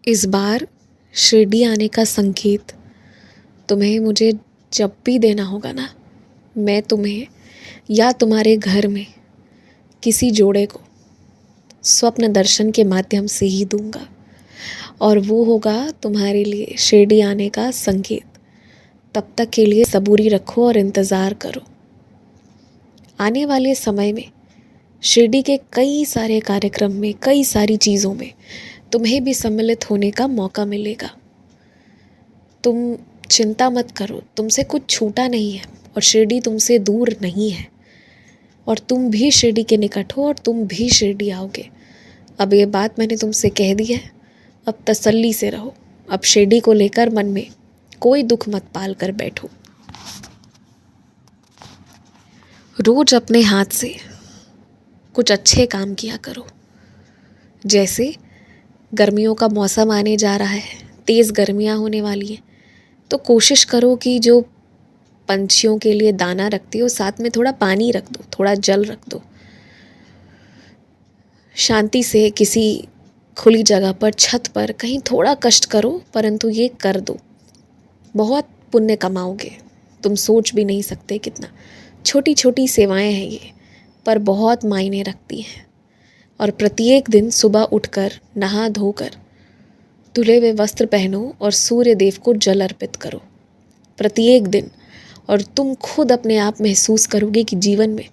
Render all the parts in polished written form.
इस बार शिरडी आने का संकेत तुम्हें मुझे जब भी देना होगा ना, मैं तुम्हें या तुम्हारे घर में किसी जोड़े को स्वप्न दर्शन के माध्यम से ही दूंगा, और वो होगा तुम्हारे लिए शिरडी आने का संकेत। तब तक के लिए सबूरी रखो और इंतज़ार करो। आने वाले समय में शिरडी के कई सारे कार्यक्रम में, कई सारी चीज़ों में तुम्हें भी सम्मिलित होने का मौका मिलेगा। तुम चिंता मत करो, तुमसे कुछ छूटा नहीं है और शिरडी तुमसे दूर नहीं है, और तुम भी शिरडी के निकट हो और तुम भी शिरडी आओगे। अब ये बात मैंने तुमसे कह दी है, अब तसल्ली से रहो। अब शिरडी को लेकर मन में कोई दुख मत पाल कर बैठो। रोज अपने हाथ से कुछ अच्छे काम किया करो। जैसे गर्मियों का मौसम आने जा रहा है, तेज़ गर्मियाँ होने वाली हैं, तो कोशिश करो कि जो पंछियों के लिए दाना रखती हो साथ में थोड़ा पानी रख दो, थोड़ा जल रख दो। शांति से किसी खुली जगह पर, छत पर कहीं थोड़ा कष्ट करो, परंतु ये कर दो। बहुत पुण्य कमाओगे, तुम सोच भी नहीं सकते कितना। छोटी छोटी सेवाएं हैं ये, पर बहुत मायने रखती हैं। और प्रत्येक दिन सुबह उठकर नहा धोकर धुले हुए वस्त्र पहनो और सूर्य देव को जल अर्पित करो प्रत्येक दिन, और तुम खुद अपने आप महसूस करोगे कि जीवन में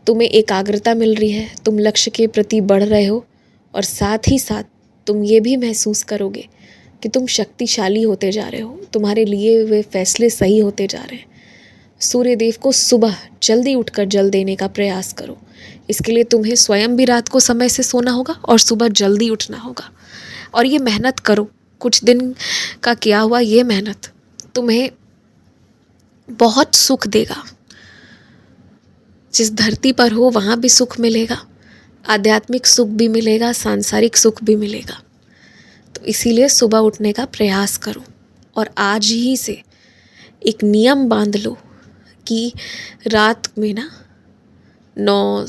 तुम्हें एकाग्रता मिल रही है, तुम लक्ष्य के प्रति बढ़ रहे हो, और साथ ही साथ तुम ये भी महसूस करोगे कि तुम शक्तिशाली होते जा रहे हो, तुम्हारे लिए हुए फैसले सही होते जा रहे हैं। सूर्य देव को सुबह जल्दी उठकर जल देने का प्रयास करो। इसके लिए तुम्हें स्वयं भी रात को समय से सोना होगा और सुबह जल्दी उठना होगा, और ये मेहनत करो। कुछ दिन का किया हुआ ये मेहनत तुम्हें बहुत सुख देगा। जिस धरती पर हो वहाँ भी सुख मिलेगा, आध्यात्मिक सुख भी मिलेगा, सांसारिक सुख भी मिलेगा। तो इसीलिए सुबह उठने का प्रयास करो, और आज ही से एक नियम बांध लो कि रात में ना 9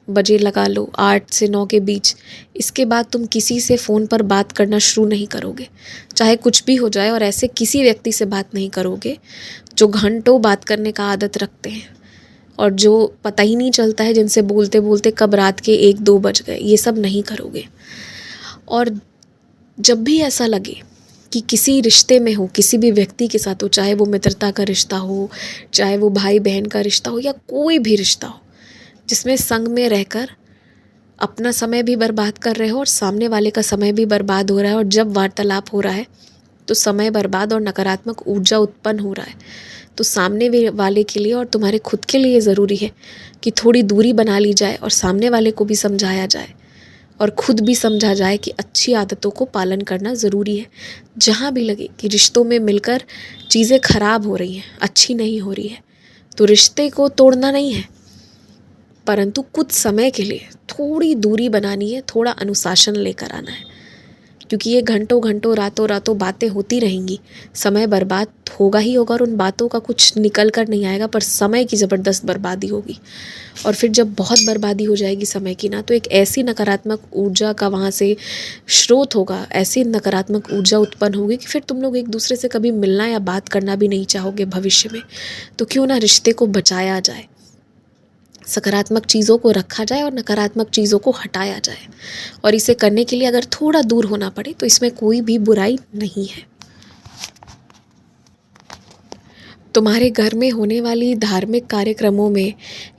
बजे लगा लो, 8 से 9 के बीच, इसके बाद तुम किसी से फ़ोन पर बात करना शुरू नहीं करोगे, चाहे कुछ भी हो जाए। और ऐसे किसी व्यक्ति से बात नहीं करोगे जो घंटों बात करने का आदत रखते हैं और जो पता ही नहीं चलता है जिनसे बोलते बोलते कब रात के 1-2 बज गए। ये सब नहीं करोगे। और जब भी ऐसा लगे कि किसी रिश्ते में हो, किसी भी व्यक्ति के साथ हो, चाहे वो मित्रता का रिश्ता हो, चाहे वो भाई बहन का रिश्ता हो, या कोई भी रिश्ता हो जिसमें संग में रहकर अपना समय भी बर्बाद कर रहे हो और सामने वाले का समय भी बर्बाद हो रहा है, और जब वार्तालाप हो रहा है तो समय बर्बाद और नकारात्मक ऊर्जा उत्पन्न हो रहा है, तो सामने वाले के लिए और तुम्हारे खुद के लिए ज़रूरी है कि थोड़ी दूरी बना ली जाए और सामने वाले को भी समझाया जाए और खुद भी समझा जाए कि अच्छी आदतों को पालन करना ज़रूरी है। जहाँ भी लगे कि रिश्तों में मिलकर चीज़ें खराब हो रही हैं, अच्छी नहीं हो रही है, तो रिश्ते को तोड़ना नहीं है, परंतु कुछ समय के लिए थोड़ी दूरी बनानी है, थोड़ा अनुशासन लेकर आना है। क्योंकि ये घंटों घंटों, रातों रातों बातें होती रहेंगी, समय बर्बाद होगा ही होगा, और उन बातों का कुछ निकल कर नहीं आएगा, पर समय की ज़बरदस्त बर्बादी होगी। और फिर जब बहुत बर्बादी हो जाएगी समय की ना, तो एक ऐसी नकारात्मक ऊर्जा का वहाँ से स्रोत होगा, ऐसी नकारात्मक ऊर्जा उत्पन्न होगी कि फिर तुम लोग एक दूसरे से कभी मिलना या बात करना भी नहीं चाहोगे भविष्य में। तो क्यों ना रिश्ते को बचाया जाए, सकारात्मक चीज़ों को रखा जाए और नकारात्मक चीज़ों को हटाया जाए। और इसे करने के लिए अगर थोड़ा दूर होना पड़े तो इसमें कोई भी बुराई नहीं है। तुम्हारे घर में होने वाली धार्मिक कार्यक्रमों में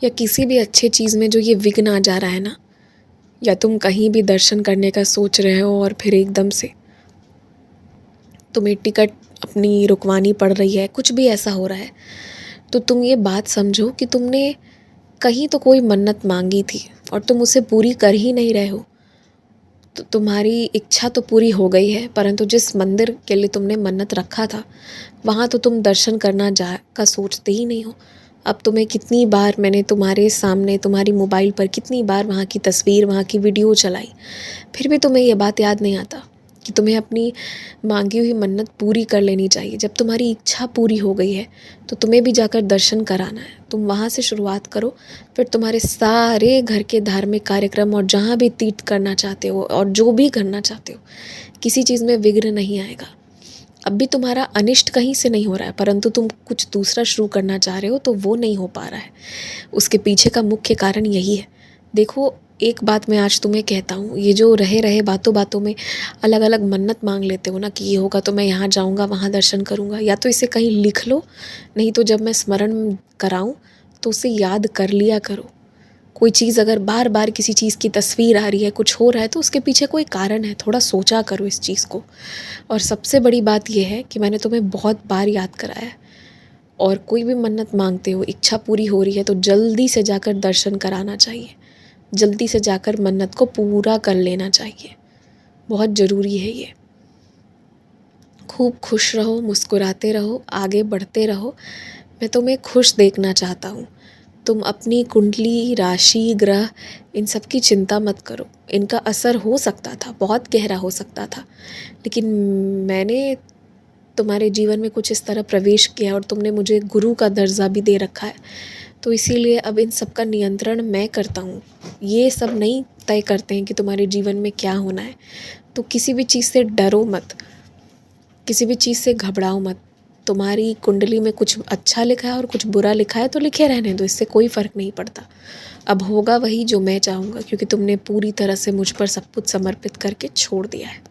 या किसी भी अच्छे चीज़ में जो ये विघ्न आ जा रहा है ना, या तुम कहीं भी दर्शन करने का सोच रहे हो और फिर एकदम से तुम्हें टिकट अपनी रुकवानी पड़ रही है, कुछ भी ऐसा हो रहा है, तो तुम ये बात समझो कि तुमने कहीं तो कोई मन्नत मांगी थी और तुम उसे पूरी कर ही नहीं रहे हो। तो तुम्हारी इच्छा तो पूरी हो गई है, परंतु जिस मंदिर के लिए तुमने मन्नत रखा था वहाँ तो तुम दर्शन करना जा का सोचते ही नहीं हो। अब तुम्हें कितनी बार मैंने तुम्हारे सामने, तुम्हारी मोबाइल पर कितनी बार वहाँ की तस्वीर, वहाँ की वीडियो चलाई, फिर भी तुम्हें ये बात याद नहीं आता कि तुम्हें अपनी मांगी हुई मन्नत पूरी कर लेनी चाहिए। जब तुम्हारी इच्छा पूरी हो गई है तो तुम्हें भी जाकर दर्शन कराना है। तुम वहाँ से शुरुआत करो, फिर तुम्हारे सारे घर के धार्मिक कार्यक्रम और जहाँ भी तीर्थ करना चाहते हो और जो भी करना चाहते हो, किसी चीज़ में विघ्न नहीं आएगा। अब भी तुम्हारा अनिष्ट कहीं से नहीं हो रहा है, परंतु तुम कुछ दूसरा शुरू करना चाह रहे हो तो वो नहीं हो पा रहा है। उसके पीछे का मुख्य कारण यही है। देखो, एक बात मैं आज तुम्हें कहता हूँ, ये जो रहे रहे बातों बातों में अलग अलग मन्नत मांग लेते हो ना कि ये होगा तो मैं यहाँ जाऊँगा, वहाँ दर्शन करूँगा, या तो इसे कहीं लिख लो, नहीं तो जब मैं स्मरण कराऊँ तो उसे याद कर लिया करो। कोई चीज़ अगर बार बार किसी चीज़ की तस्वीर आ रही है, कुछ हो रहा है, तो उसके पीछे कोई कारण है, थोड़ा सोचा करो इस चीज़ को। और सबसे बड़ी बात यह है कि मैंने तुम्हें बहुत बार याद कराया है, और कोई भी मन्नत मांगते हो, इच्छा पूरी हो रही है तो जल्दी से जाकर दर्शन कराना चाहिए, जल्दी से जाकर मन्नत को पूरा कर लेना चाहिए। बहुत ज़रूरी है ये। खूब खुश रहो, मुस्कुराते रहो, आगे बढ़ते रहो। मैं तुम्हें खुश देखना चाहता हूँ। तुम अपनी कुंडली, राशि, ग्रह, इन सब की चिंता मत करो। इनका असर हो सकता था, बहुत गहरा हो सकता था, लेकिन मैंने तुम्हारे जीवन में कुछ इस तरह प्रवेश किया और तुमने मुझे गुरु का दर्जा भी दे रखा है, तो इसीलिए अब इन सब का नियंत्रण मैं करता हूँ। ये सब नहीं तय करते हैं कि तुम्हारे जीवन में क्या होना है। तो किसी भी चीज़ से डरो मत, किसी भी चीज़ से घबराओ मत। तुम्हारी कुंडली में कुछ अच्छा लिखा है और कुछ बुरा लिखा है तो लिखे रहने दो, इससे कोई फ़र्क नहीं पड़ता। अब होगा वही जो मैं चाहूँगा, क्योंकि तुमने पूरी तरह से मुझ पर सब कुछ समर्पित करके छोड़ दिया है।